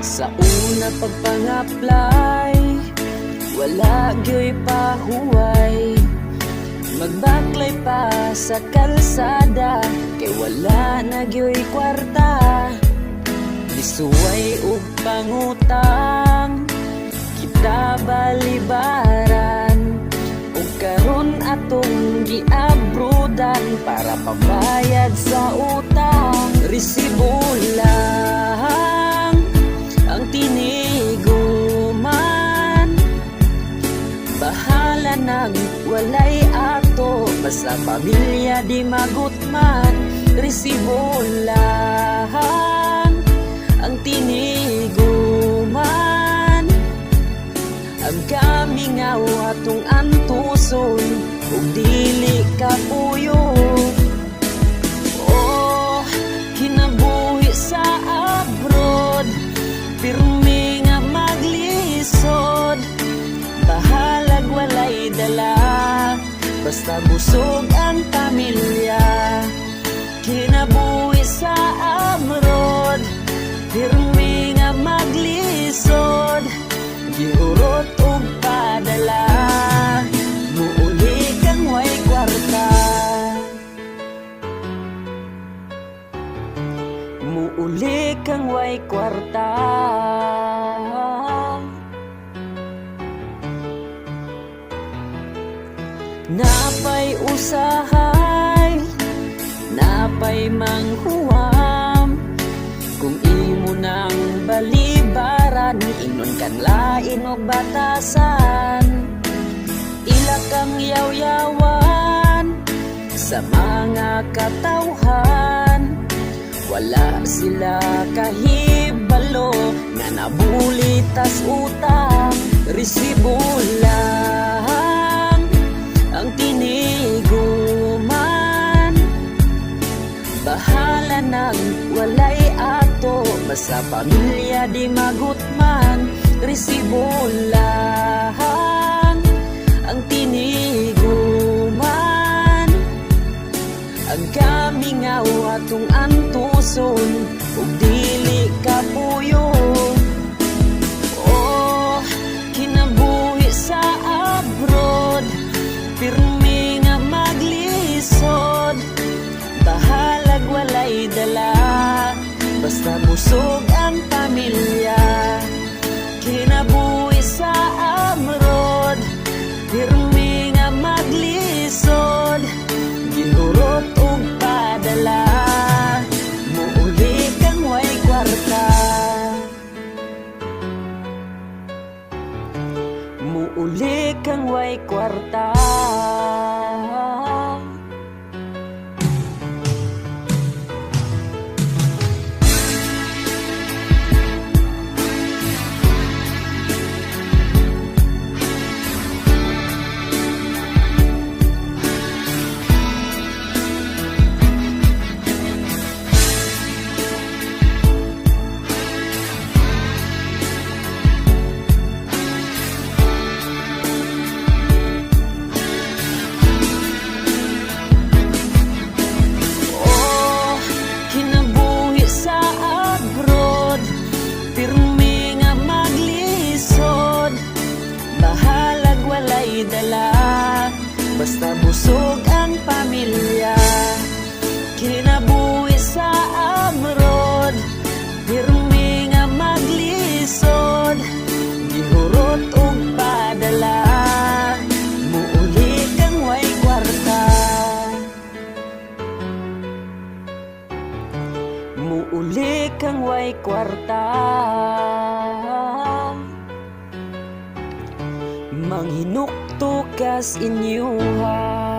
Sa una pagpang-apply, wala gyoy pahuway. Magbaklay pa sa kalsada, kay wala na gyoy kwarta. Lisuway ug pangutang, kita balibaran. Ug karon atong giabrodan para pabayad sa utang. Resibo lang ang tiniguman, bahala nang walay ato, basta pamilya di magutman. Resibo lang ang tiniguman, ang kamingaw atong antuson, ug dili kapuyo. Oh, kinabuhi sa abroad, pirmi nga maglisod, bahalag walay dala, basta busog ang pamilya. Kinabuhi sa abroad, pirmi nga maglisod, gihurot ug padala, muuli kang way kwarta. Muuli kang way kwarta. Napay usahay, napay manghuwam, kung imo nang balibaran, ingnon kang lain o batasan. Ila kang yaw-yawan sa mga katawhan, wala sila kahibalo nga nabulitas utang. Resibo lang ang tiniguman, bahala nang walay ato, basta pamilya di magutman. Resibo lang ang tiniguman, ang kamingaw atong antuson, ug dili kapuyo. Oh, kinabuhi sa abroad, pirmi nga maglisod, bahalag walay dala, basta busog ang pamilya. Kinabuhi sa abroad, pirmi nga maglisod, gihurot ug padala, muuli kang way kwarta. Muuli kang way kwarta. Dala, basta busog ang pamilya. Kinabuhi sa abroad, pirmi nga maglisod, gihurot ug padala, muuli kang way kwarta. Muuli kang way kwarta. Manghinukto kas inyuha.